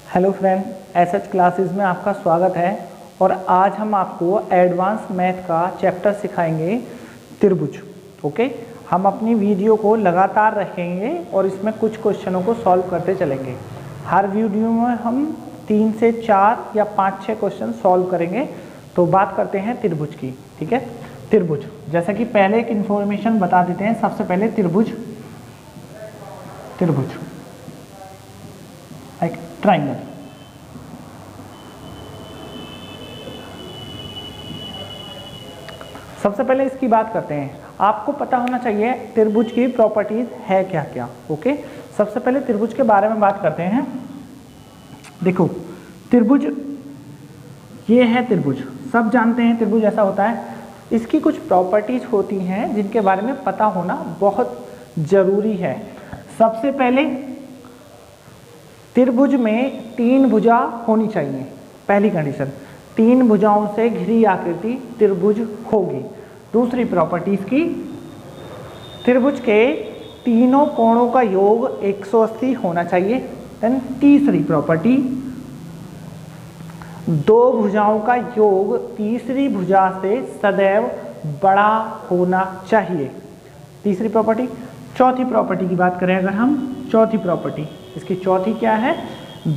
Hello friend, SH classes में आपका स्वागत है। और आज हम आपको एडवांस मैथ का चैप्टर सिखाएंगे त्रिभुज। ओके, हम अपनी वीडियो को लगातार रखेंगे और इसमें कुछ क्वेश्चनों को सॉल्व करते चलेंगे। हर वीडियो में हम 3 से 4 या 5-6 क्वेश्चन सॉल्व करेंगे। तो बात करते हैं त्रिभुज की। ठीक है, त्रिभुज जैसा कि पहले एक इन्फॉर्मेशन बता देते हैं। सबसे पहले त्रिभुज एक ट्राइंगल। सबसे पहले इसकी बात करते हैं। आपको पता होना चाहिए त्रिभुज की प्रॉपर्टीज है क्या क्या। ओके, सबसे पहले त्रिभुज के बारे में बात करते हैं। देखो, त्रिभुज ये है त्रिभुज, सब जानते हैं त्रिभुज ऐसा होता है। इसकी कुछ प्रॉपर्टीज होती हैं जिनके बारे में पता होना बहुत जरूरी है। सबसे पहले त्रिभुज में 3 भुजा होनी चाहिए। पहली कंडीशन, 3 भुजाओं से घिरी आकृति त्रिभुज होगी। दूसरी प्रॉपर्टी इसकी, त्रिभुज के तीनों कोणों का योग 180 होना चाहिए। देन तीसरी प्रॉपर्टी, 2 भुजाओं का योग तीसरी भुजा से सदैव बड़ा होना चाहिए। तीसरी प्रॉपर्टी। चौथी प्रॉपर्टी की बात करें अगर हम, चौथी प्रॉपर्टी इसकी चौथी क्या है,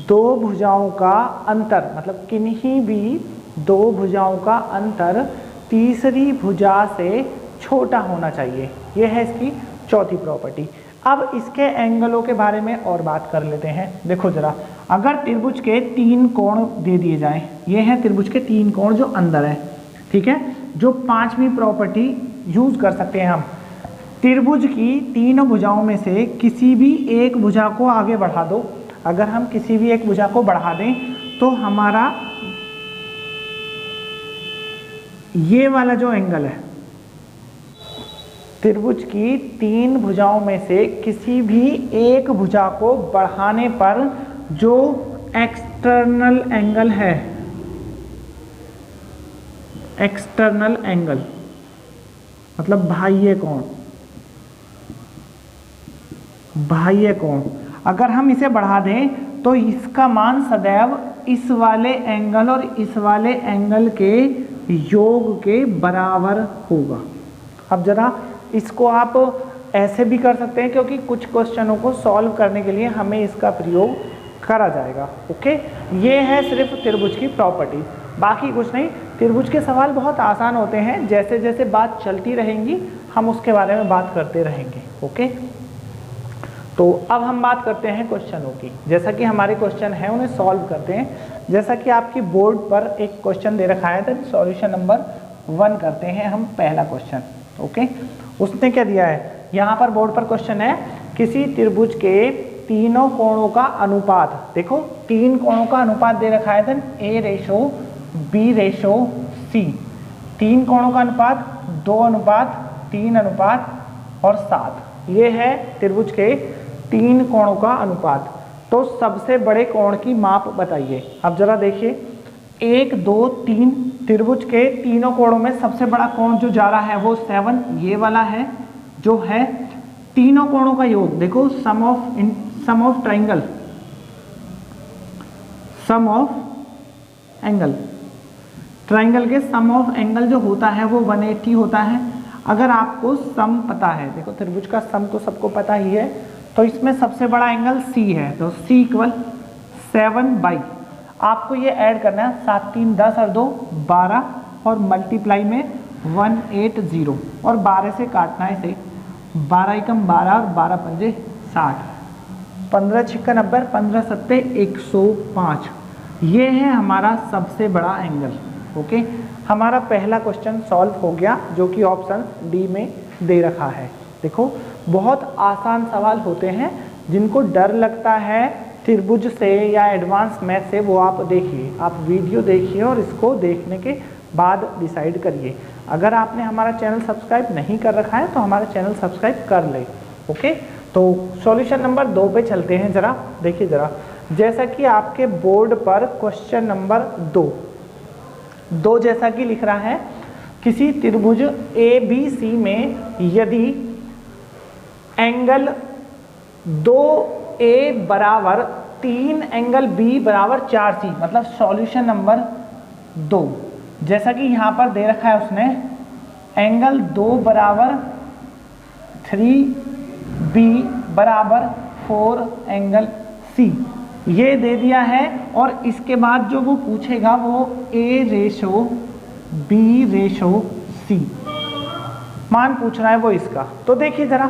2 भुजाओं का अंतर, मतलब किन्हीं भी 2 भुजाओं का अंतर तीसरी भुजा से छोटा होना चाहिए। यह है इसकी चौथी प्रॉपर्टी। अब इसके एंगलों के बारे में और बात कर लेते हैं। देखो जरा, अगर त्रिभुज के 3 कोण दे दिए जाएं, ये हैं त्रिभुज के 3 कोण जो अंदर है। ठीक है, जो 5वीं प्रॉपर्टी यूज कर सकते हैं हम, त्रिभुज की 3 भुजाओं में से किसी भी एक भुजा को आगे बढ़ा दो। अगर हम किसी भी एक भुजा को बढ़ा दें तो हमारा ये वाला जो एंगल है, त्रिभुज की 3 भुजाओं में से किसी भी एक भुजा को बढ़ाने पर जो एक्सटर्नल एंगल है, एक्सटर्नल एंगल मतलब बाह्य कोण, बाह्य कोण, अगर हम इसे बढ़ा दें तो इसका मान सदैव इस वाले एंगल और इस वाले एंगल के योग के बराबर होगा। अब जरा इसको आप ऐसे भी कर सकते हैं, क्योंकि कुछ क्वेश्चनों को सॉल्व करने के लिए हमें इसका प्रयोग करा जाएगा। ओके, ये है सिर्फ त्रिभुज की प्रॉपर्टी, बाकी कुछ नहीं। त्रिभुज के सवाल बहुत आसान होते हैं, जैसे जैसे बात चलती रहेंगी हम उसके बारे में बात करते रहेंगे। ओके, तो अब हम बात करते हैं क्वेश्चनों की। जैसा कि हमारे क्वेश्चन है उन्हें सॉल्व करते हैं। जैसा कि आपकी बोर्ड पर एक क्वेश्चन दे रखा है, तो सॉल्यूशन नंबर 1 करते हैं हम पहला क्वेश्चन। ओके, उसने क्या दिया है, यहाँ पर बोर्ड पर क्वेश्चन है, किसी त्रिभुज के तीनों कोणों का अनुपात। देखो, 3 कोणों का अनुपात दे रखा है, देन A/B/C। 3 कोणों का अनुपात 2:3 और 7। ये है त्रिभुज के 3 कोणों का अनुपात। तो सबसे बड़े कोण की माप बताइए। अब जरा देखिए, 1 2 3, त्रिभुज के तीनों कोणों में सबसे बड़ा कोण जो जा रहा है वो 7, ये वाला है जो है। तीनों कोणों का योग देखो, sum of triangle, sum of angle, triangle के सम ऑफ एंगल जो होता है वो 180 होता है। अगर आपको सम पता है, देखो त्रिभुज का सम तो सबको पता ही है, तो इसमें सबसे बड़ा एंगल C है, तो C = 7/, आपको ये ऐड करना है, 7 3 10 और 2 12 और मल्टीप्लाई में 180 और 12 से काटना है इसे। 12 एकम 12 और 12 पंजे 60, 15 छक्का 90, 15 सत्ते 105। ये है हमारा सबसे बड़ा एंगल। ओके, हमारा पहला क्वेश्चन सॉल्व हो गया, जो कि ऑप्शन डी में दे रखा है। देखो, बहुत आसान सवाल होते हैं। जिनको डर लगता है त्रिभुज से या एडवांस मैथ से, वो आप देखिए, आप वीडियो देखिए और इसको देखने के बाद डिसाइड करिए। अगर आपने हमारा चैनल सब्सक्राइब नहीं कर रखा है तो हमारा चैनल सब्सक्राइब कर ले। ओके, तो सॉल्यूशन नंबर 2 पे चलते हैं। जरा देखिए, जरा जैसा कि आपके बोर्ड पर क्वेश्चन नंबर 2 जैसा कि लिख रहा है, किसी त्रिभुज ABC में यदि एंगल 2A = 3 एंगल बी बराबर 4C, मतलब सॉल्यूशन नंबर 2। जैसा कि यहाँ पर दे रखा है उसने एंगल 2 बराबर 3B बराबर 4 एंगल C, ये दे दिया है। और इसके बाद जो वो पूछेगा वो A/B/C मान पूछ रहा है वो इसका। तो देखिए ज़रा,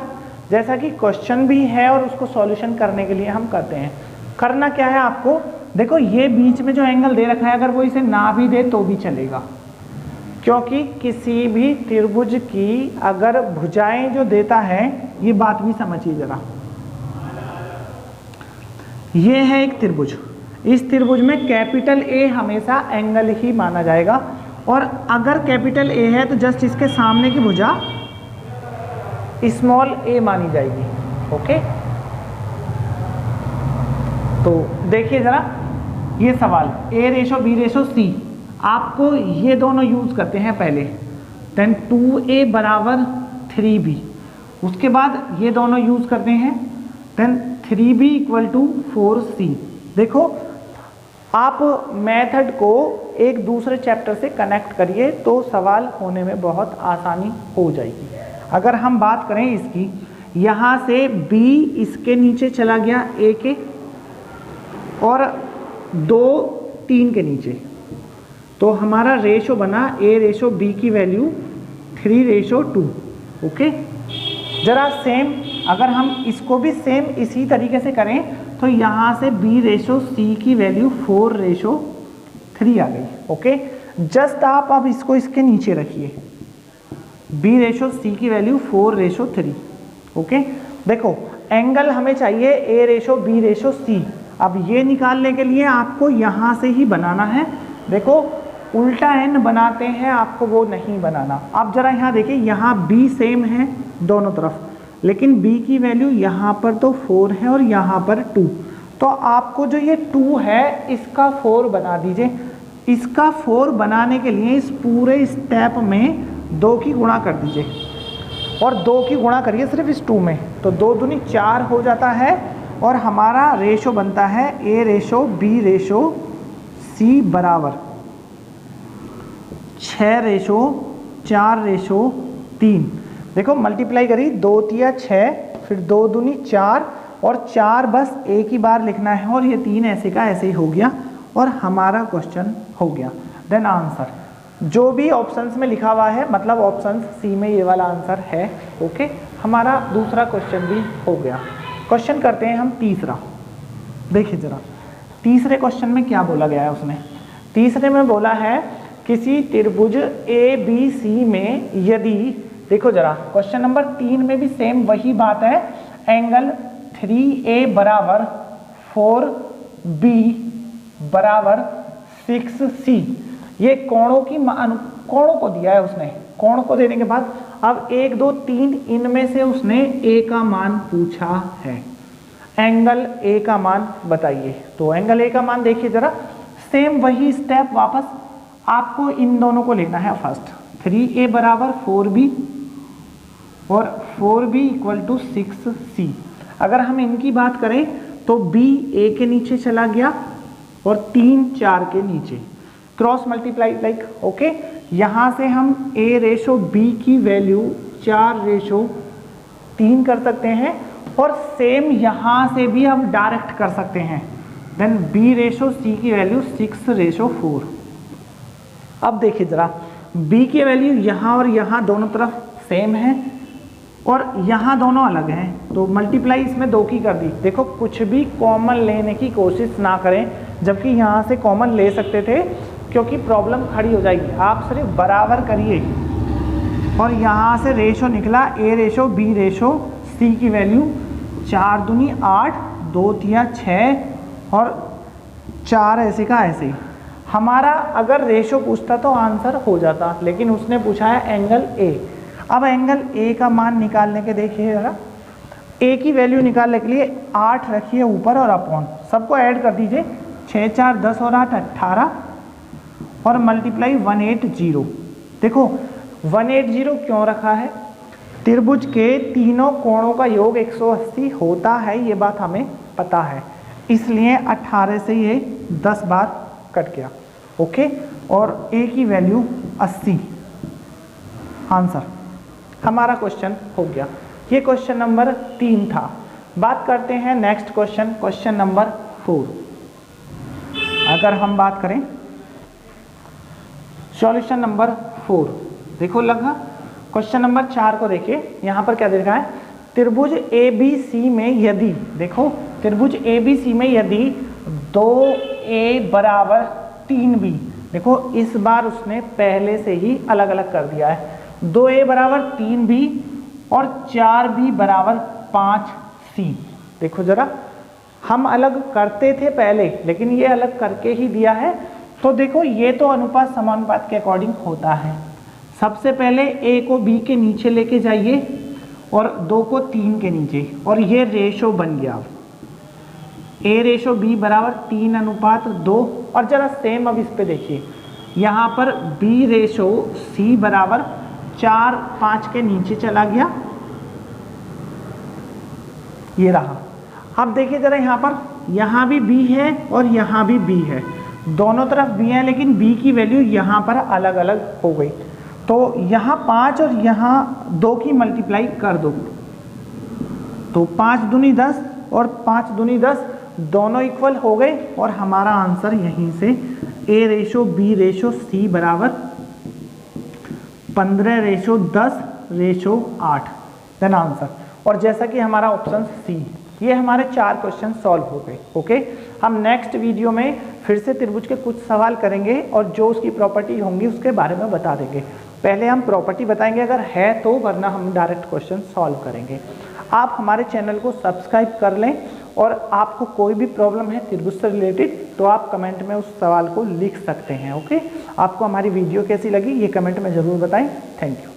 जैसा कि क्वेश्चन भी है और उसको सॉल्यूशन करने के लिए हम करते हैं। करना क्या है आपको, देखो ये बीच में जो एंगल दे रखा है अगर वो इसे ना भी दे तो भी चलेगा, क्योंकि किसी भी त्रिभुज की अगर भुजाएं जो देता है, ये बात भी समझिए ज़रा। ये है एक त्रिभुज, इस त्रिभुज में कैपिटल ए हमेशा एंगल ही माना जाएगा, और अगर कैपिटल ए है तो जस्ट इसके सामने की भुजा स्मॉल ए मानी जाएगी। ओके, तो देखिए जरा ये सवाल A/B/C, आपको ये दोनों यूज करते हैं पहले, देन 2A बराबर 3B, उसके बाद ये दोनों यूज करते हैं, then 3B equal to 4C। देखो आप मेथड को एक दूसरे चैप्टर से कनेक्ट करिए तो सवाल होने में बहुत आसानी हो जाएगी। अगर हम बात करें इसकी, यहाँ से B इसके नीचे चला गया A के, और 2 3 के नीचे, तो हमारा रेशो बना A/B की वैल्यू 3/2। ओके, जरा सेम अगर हम इसको भी सेम इसी तरीके से करें तो यहाँ से B/C की वैल्यू 4/3 आ गई। ओके, जस्ट आप अब इसको इसके नीचे रखिए, B/C की वैल्यू 4/3। ओके, देखो एंगल हमें चाहिए A/B/C। अब ये निकालने के लिए आपको यहाँ से ही बनाना है। देखो उल्टा एन बनाते हैं, आपको वो नहीं बनाना। आप जरा यहाँ देखिए, यहाँ B सेम है दोनों तरफ, लेकिन B की वैल्यू यहाँ पर तो 4 है और यहाँ पर 2, तो आपको जो ये 2 है इसका 4 बना दीजिए। इसका 4 बनाने के लिए इस पूरे स्टेप में 2 की गुणा कर दीजिए, और 2 की गुणा करिए सिर्फ इस 2 में, तो 2 दूनी 4 हो जाता है, और हमारा रेशो बनता है A/B/C बराबर 6/4/3। देखो मल्टीप्लाई करी, 2 तिया 6, फिर 2 दूनी 4, और 4 बस एक ही बार लिखना है, और ये 3 ऐसे का ऐसे ही हो गया, और हमारा क्वेश्चन हो गया। देन आंसर जो भी ऑप्शंस में लिखा हुआ है, मतलब ऑप्शन सी में ये वाला आंसर है। ओके, हमारा दूसरा क्वेश्चन भी हो गया। क्वेश्चन करते हैं हम तीसरा। देखिए जरा तीसरे क्वेश्चन में क्या बोला गया है उसने। तीसरे में बोला है किसी त्रिभुज ABC में यदि, देखो जरा क्वेश्चन नंबर 3 में भी सेम वही बात है, एंगल 3A बराबर 4B बराबर 6C, ये कोणों की कोणों को दिया है उसने। कोण को देने के बाद अब 1 2 3 इनमें से उसने A का मान पूछा है। एंगल A का मान बताइए। तो एंगल A का मान देखिए जरा, सेम वही स्टेप वापस आपको इन दोनों को लेना है। फर्स्ट 3A बराबर 4B और 4B इक्वल टू 6C। अगर हम इनकी बात करें तो B A के नीचे चला गया और 3 4 के नीचे, क्रॉस मल्टीप्लाई लाइक। ओके, यहाँ से हम A/B की वैल्यू 4/3 कर सकते हैं, और सेम यहाँ से भी हम डायरेक्ट कर सकते हैं। देन B/C की वैल्यू 6/4। अब देखिए जरा, B की वैल्यू यहाँ और यहाँ दोनों तरफ सेम है, और यहाँ दोनों अलग हैं, तो मल्टीप्लाई इसमें 2 की कर दी। देखो कुछ भी कॉमन लेने की कोशिश ना करें, जबकि यहाँ से कॉमन ले सकते थे, क्योंकि प्रॉब्लम खड़ी हो जाएगी। आप सिर्फ बराबर करिए, और यहाँ से रेशो निकला A/B/C की वैल्यू 4 दूनी 8, 2 तिया 6 और 4 ऐसे का ऐसे ही। हमारा अगर रेशो पूछता तो आंसर हो जाता, लेकिन उसने पूछा है एंगल A। अब एंगल A का मान निकालने के देखिए जरा, A की वैल्यू निकालने के लिए 8 रखिए ऊपर और अपॉन, सबको ऐड कर दीजिए, 6 4 10 और 8 18, और मल्टीप्लाई 180। देखो 180 क्यों रखा है, त्रिभुज के तीनों कोणों का योग 180 होता है, ये बात हमें पता है। इसलिए 18 से ये 10 बार कट गया। ओके, और ए की वैल्यू 80। आंसर हमारा क्वेश्चन हो गया। ये क्वेश्चन नंबर 3 था। बात करते हैं नेक्स्ट क्वेश्चन, क्वेश्चन नंबर 4। अगर हम बात करें सॉल्यूशन नंबर 4, देखो लगा क्वेश्चन नंबर 4 को देखिए, यहाँ पर क्या दे रखा है, त्रिभुज ABC में यदि, देखो त्रिभुज ABC में यदि 2A बराबर 3B, देखो इस बार उसने पहले से ही अलग अलग कर दिया है, 2A बराबर 3B और 4B बराबर 5C। देखो जरा, हम अलग करते थे पहले, लेकिन ये अलग करके ही दिया है। तो देखो ये तो अनुपात समानुपात के अकॉर्डिंग होता है। सबसे पहले A को B के नीचे लेके जाइए और 2 को 3 के नीचे, और ये रेशो बन गया। A रेशो B बराबर 3:2। और जरा सेम अब इस पे देखिए, यहाँ पर B रेशो C बराबर 4:5 के नीचे चला गया, ये रहा। अब देखिए जरा यहाँ भी B है और यहाँ भी B है, दोनों तरफ B है, लेकिन B की वैल्यू यहाँ पर अलग अलग हो गई। तो यहाँ 5 और यहाँ 2 की मल्टीप्लाई कर दो, तो 5 दूनी 10 और 5 दूनी 10 दोनों इक्वल हो गए, और हमारा आंसर यहीं से A ratio B ratio C बराबर 15:10:8 देन आंसर। और जैसा कि हमारा ऑप्शन C, ये हमारे 4 क्वेश्चन सॉल्व हो गए। ओके, हम नेक्स्ट वीडियो में फिर से त्रिभुज के कुछ सवाल करेंगे और जो उसकी प्रॉपर्टी होंगी उसके बारे में बता देंगे। पहले हम प्रॉपर्टी बताएंगे अगर है तो, वरना हम डायरेक्ट क्वेश्चन सॉल्व करेंगे। आप हमारे चैनल को सब्सक्राइब कर लें, और आपको कोई भी प्रॉब्लम है त्रिभुज से रिलेटेड तो आप कमेंट में उस सवाल को लिख सकते हैं। ओके, आपको हमारी वीडियो कैसी लगी ये कमेंट में ज़रूर बताएं। Thank you.